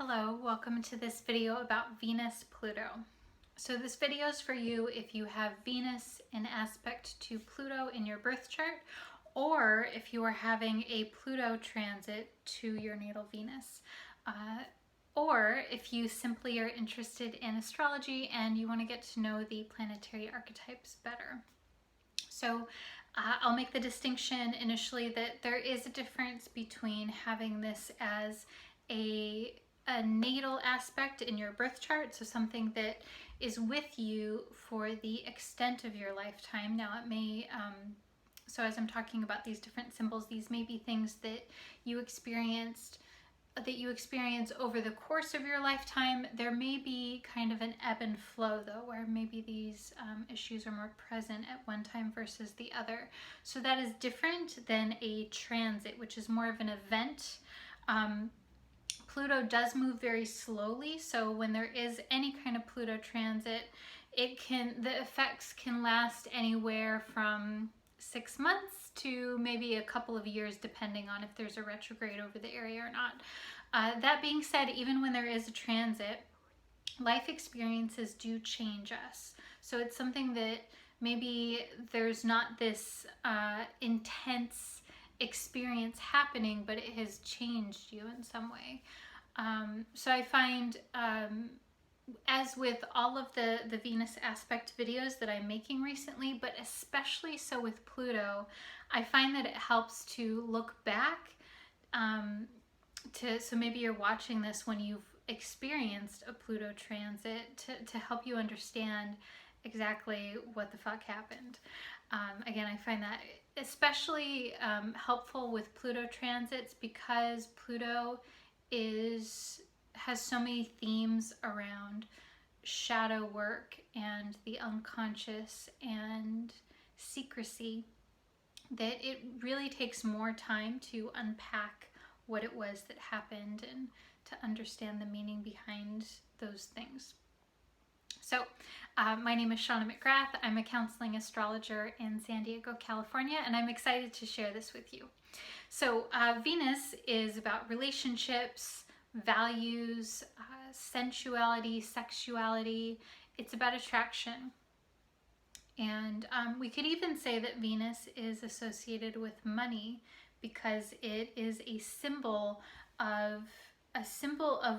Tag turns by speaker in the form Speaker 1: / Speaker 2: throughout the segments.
Speaker 1: Hello, welcome to this video about Venus-Pluto. So this video is for you if you have Venus in aspect to Pluto in your birth chart, or if you are having a Pluto transit to your natal Venus, or if you simply are interested in astrology and you want to get to know the planetary archetypes better. So I'll make the distinction initially that there is a difference between having this as a natal aspect in your birth chart, so something that is with you for the extent of your lifetime. Now it may, so as I'm talking about these different symbols, these may be things that you experience over the course of your lifetime. There may be kind of an ebb and flow though, where maybe these issues are more present at one time versus the other. So that is different than a transit, which is more of an event. Pluto does move very slowly, so when there is any kind of Pluto transit, the effects can last anywhere from 6 months to maybe a couple of years, depending on if there's a retrograde over the area or not. That being said, even when there is a transit, life experiences do change us. So it's something that maybe there's not this intense experience happening, but it has changed you in some way. So I find, as with all of the Venus aspect videos that I'm making recently, but especially so with Pluto, I find that it helps to look back, so maybe you're watching this when you've experienced a Pluto transit, to help you understand exactly what the fuck happened. Again, I find that especially helpful with Pluto transits because Pluto has so many themes around shadow work and the unconscious and secrecy that it really takes more time to unpack what it was that happened and to understand the meaning behind those things. So my name is Shauna McGrath. I'm a counseling astrologer in San Diego, California, and I'm excited to share this with you. So Venus is about relationships, values, sensuality, sexuality. It's about attraction. And we could even say that Venus is associated with money because it is a symbol of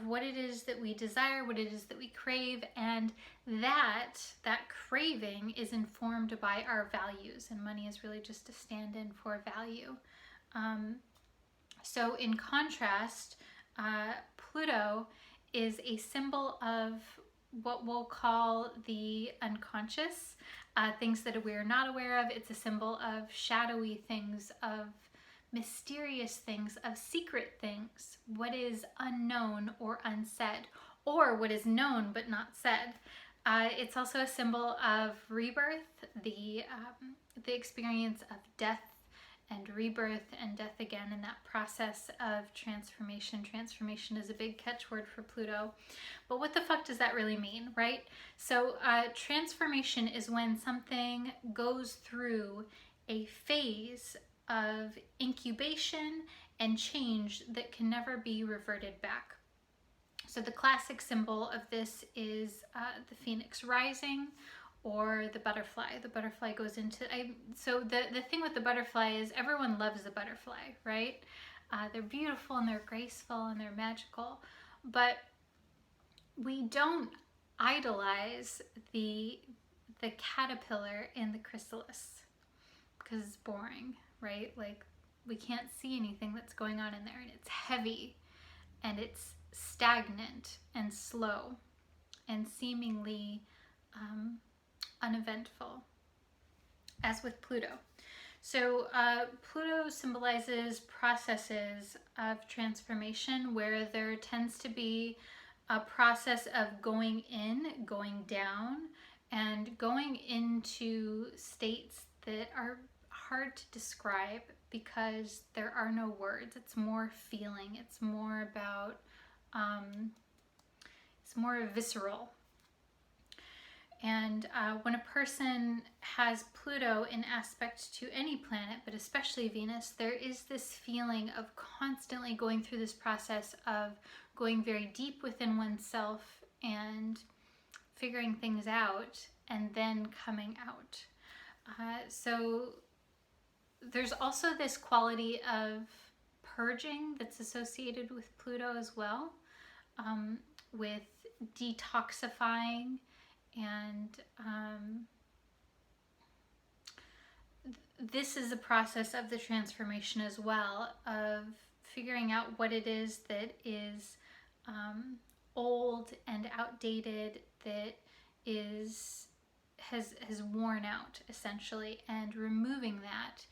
Speaker 1: what it is that we desire, what it is that we crave, and that craving is informed by our values, and money is really just a stand-in for value. So in contrast, Pluto is a symbol of what we'll call the unconscious, things that we're not aware of. It's a symbol of shadowy things, of mysterious things, of secret things, what is unknown or unsaid, or what is known but not said. It's also a symbol of rebirth, the experience of death and rebirth and death again, in that process of transformation. Transformation is a big catchword for Pluto. But what the fuck does that really mean, right? So transformation is when something goes through a phase of incubation and change that can never be reverted back. So the classic symbol of this is the phoenix rising, or the butterfly. The butterfly goes into, so the thing with the butterfly is everyone loves the butterfly, right? They're beautiful and they're graceful and they're magical, but we don't idolize the caterpillar in the chrysalis because it's boring, right? Like, we can't see anything that's going on in there, and it's heavy and it's stagnant and slow and seemingly uneventful, as with Pluto. So Pluto symbolizes processes of transformation where there tends to be a process of going in, going down, and going into states that are hard to describe because there are no words. It's more feeling. It's more about, it's more visceral. And when a person has Pluto in aspect to any planet, but especially Venus, there is this feeling of constantly going through this process of going very deep within oneself and figuring things out and then coming out. So there's also this quality of purging that's associated with Pluto as well, with detoxifying and this is a process of the transformation as well, of figuring out what it is that is old and outdated, that has worn out essentially, and removing that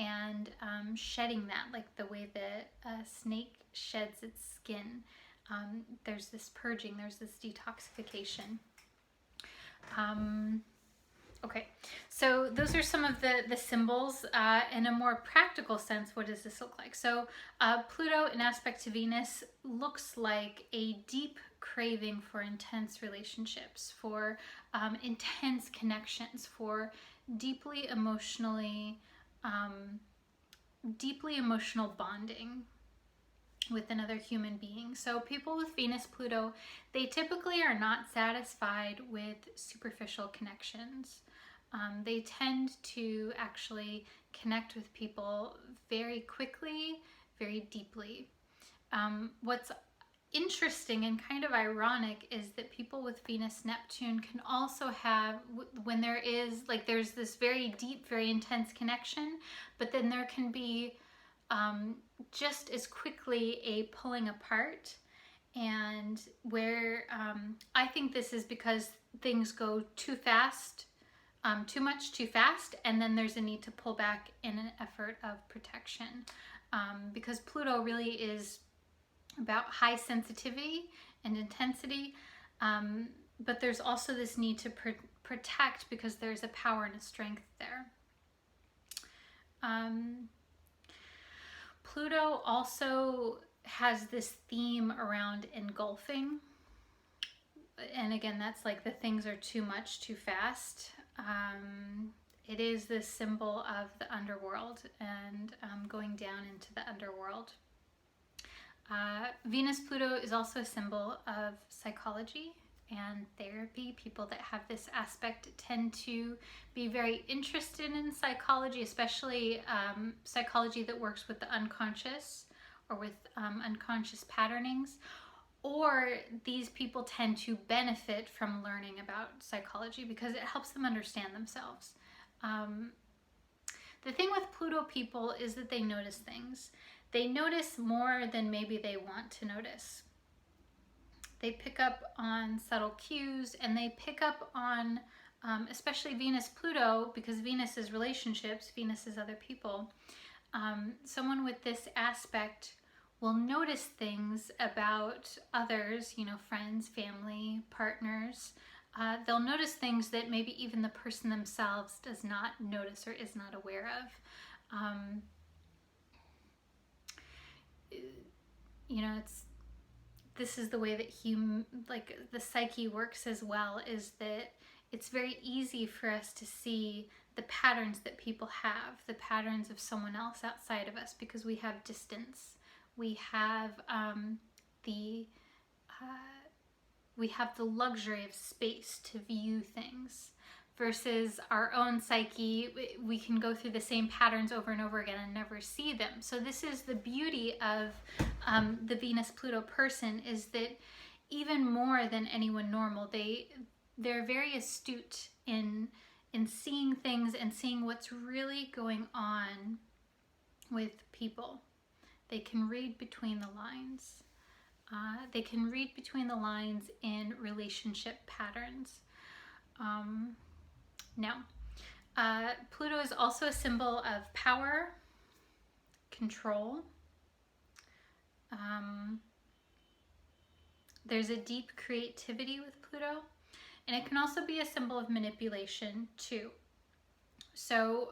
Speaker 1: and shedding that, like the way that a snake sheds its skin. There's this purging, there's this detoxification. Okay, so those are some of the symbols. In a more practical sense, what does this look like? So Pluto in aspect to Venus looks like a deep craving for intense relationships, for intense connections, for deeply emotional bonding with another human being. So people with Venus Pluto, they typically are not satisfied with superficial connections. They tend to actually connect with people very quickly, very deeply. What's interesting and kind of ironic is that people with Venus Neptune can also have, when there's this very deep, very intense connection, but then there can be just as quickly a pulling apart, and where I think this is because things go too fast, too much too fast, and then there's a need to pull back in an effort of protection, because Pluto really is about high sensitivity and intensity, but there's also this need to protect because there's a power and a strength there. Pluto also has this theme around engulfing. And again, that's like the things are too much, too fast. It is this symbol of the underworld and going down into the underworld. Venus-Pluto is also a symbol of psychology and therapy. People that have this aspect tend to be very interested in psychology, especially psychology that works with the unconscious or with unconscious patternings. Or these people tend to benefit from learning about psychology because it helps them understand themselves. The thing with Pluto people is that they notice things. They notice more than maybe they want to notice. They pick up on subtle cues, and they pick up on, especially Venus-Pluto, because Venus is relationships, Venus is other people. Someone with this aspect will notice things about others, friends, family, partners. They'll notice things that maybe even the person themselves does not notice or is not aware of. This is the way that the psyche works as well, is that it's very easy for us to see the patterns that people have, the patterns of someone else outside of us, because we have distance. We have the luxury of space to view things, versus our own psyche. We can go through the same patterns over and over again and never see them. So this is the beauty of the Venus-Pluto person, is that even more than anyone normal, they're very astute in seeing things and seeing what's really going on with people. They can read between the lines. They can read between the lines in relationship patterns. Now, Pluto is also a symbol of power, control. There's a deep creativity with Pluto, and it can also be a symbol of manipulation too. So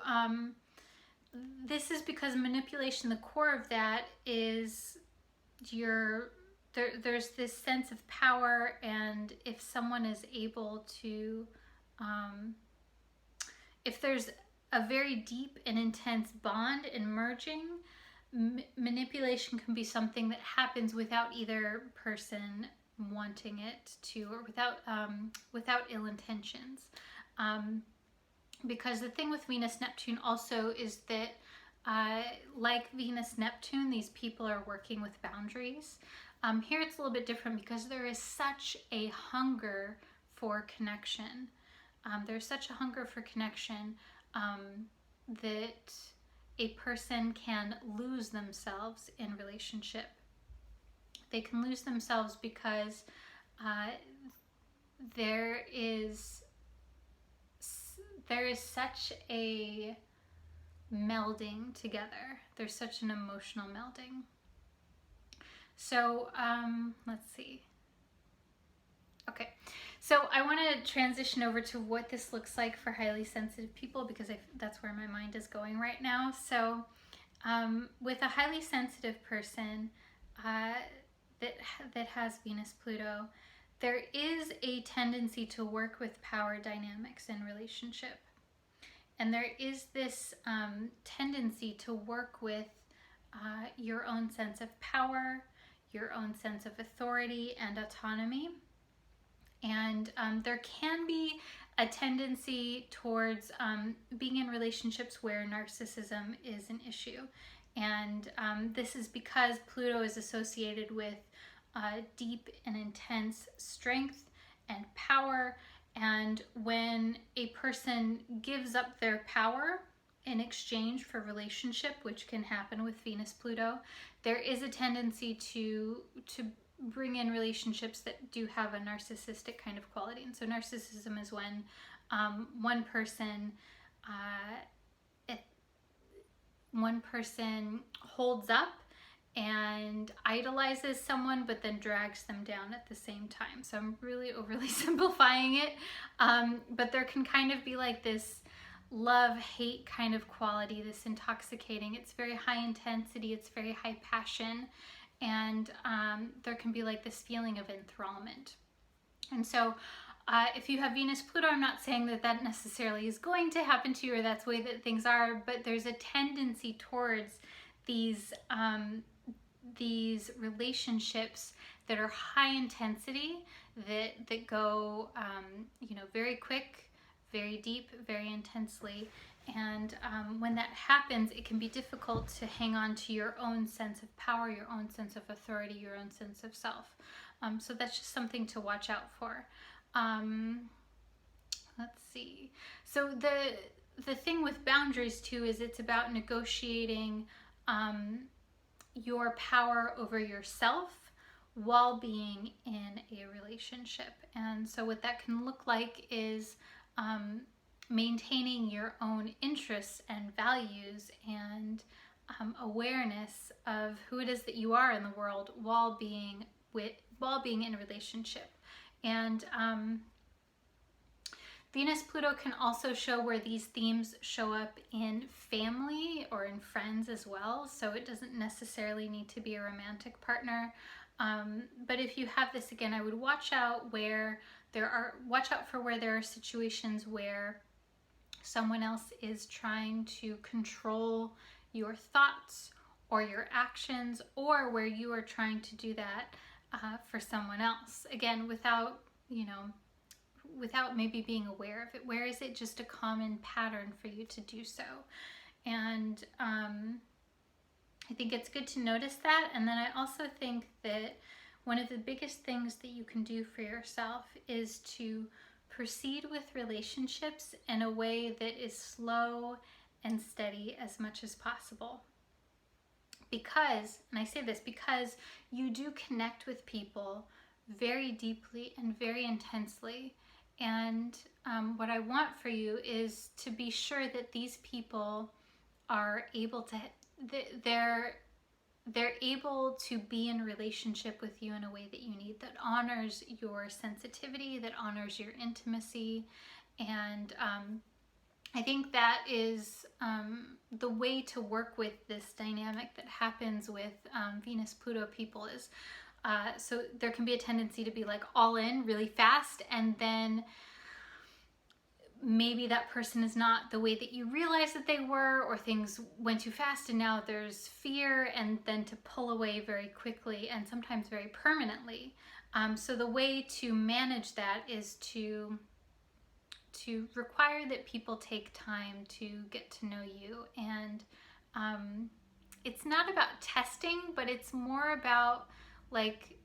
Speaker 1: this is because manipulation, the core of that is there's this sense of power, and if someone is able to If there's a very deep and intense bond and merging, manipulation can be something that happens without either person wanting it to, or without ill intentions. Because the thing with Venus-Neptune also is that, like Venus-Neptune, these people are working with boundaries. Here it's a little bit different because there is such a hunger for connection. There's such a hunger for connection that a person can lose themselves in relationship. They can lose themselves because there is such a melding together. There's such an emotional melding. So let's see. Okay, so I want to transition over to what this looks like for highly sensitive people, because that's where my mind is going right now. So with a highly sensitive person that has Venus-Pluto, there is a tendency to work with power dynamics in relationship. And there is this tendency to work with your own sense of power, your own sense of authority and autonomy. And there can be a tendency towards being in relationships where narcissism is an issue. And this is because Pluto is associated with deep and intense strength and power. And when a person gives up their power in exchange for relationship, which can happen with Venus-Pluto, there is a tendency to bring in relationships that do have a narcissistic kind of quality. And so narcissism is when one person holds up and idolizes someone, but then drags them down at the same time. So I'm really overly simplifying it, but there can kind of be like this love-hate kind of quality, this intoxicating. It's very high intensity, it's very high passion, and there can be like this feeling of enthrallment. And so if you have Venus-Pluto, I'm not saying that that necessarily is going to happen to you or that's the way that things are, but there's a tendency towards these relationships that are high intensity, that go very quick, very deep, very intensely. And when that happens, it can be difficult to hang on to your own sense of power, your own sense of authority, your own sense of self. So that's just something to watch out for. Let's see. So the thing with boundaries too is it's about negotiating your power over yourself while being in a relationship. And so what that can look like is maintaining your own interests and values and awareness of who it is that you are in the world while being in a relationship. And Venus-Pluto can also show where these themes show up in family or in friends as well. So it doesn't necessarily need to be a romantic partner. But if you have this, again, I would watch out for where there are situations where someone else is trying to control your thoughts or your actions, or where you are trying to do that for someone else. Again, without maybe being aware of it. Where is it just a common pattern for you to do so? And I think it's good to notice that. And then I also think that one of the biggest things that you can do for yourself is to proceed with relationships in a way that is slow and steady as much as possible. Because, and I say this because you do connect with people very deeply and very intensely. And what I want for you is to be sure that these people are able to, they're able to be in relationship with you in a way that you need, that honors your sensitivity, that honors your intimacy. And I think that is the way to work with this dynamic that happens with Venus-Pluto people is, so there can be a tendency to be like all in really fast, and then maybe that person is not the way that you realized that they were, or things went too fast and now there's fear, and then to pull away very quickly and sometimes very permanently. So the way to manage that is to require that people take time to get to know you. And it's not about testing, but it's more about like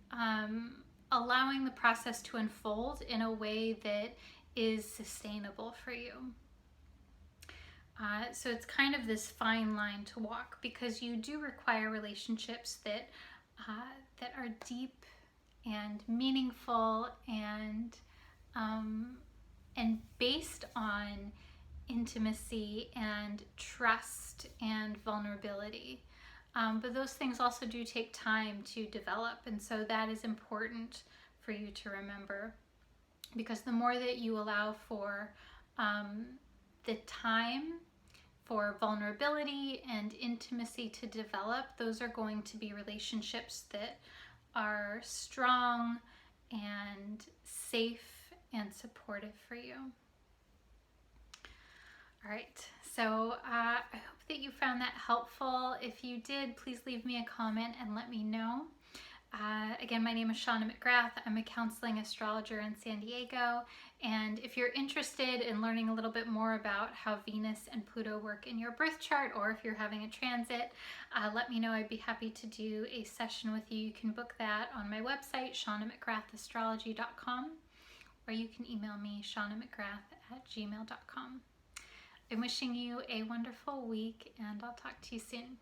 Speaker 1: allowing the process to unfold in a way that is sustainable for you. So it's kind of this fine line to walk, because you do require relationships that are deep and meaningful and based on intimacy and trust and vulnerability. But those things also do take time to develop, and so that is important for you to remember, because the more that you allow for the time for vulnerability and intimacy to develop, those are going to be relationships that are strong and safe and supportive for you. All right, so I hope that you found that helpful. If you did, please leave me a comment and let me know. Again, my name is Shauna McGrath. I'm a counseling astrologer in San Diego. And if you're interested in learning a little bit more about how Venus and Pluto work in your birth chart, or if you're having a transit, let me know. I'd be happy to do a session with you. You can book that on my website, shaunamcgrathastrology.com, or you can email me, shaunamcgrath@gmail.com. I'm wishing you a wonderful week, and I'll talk to you soon.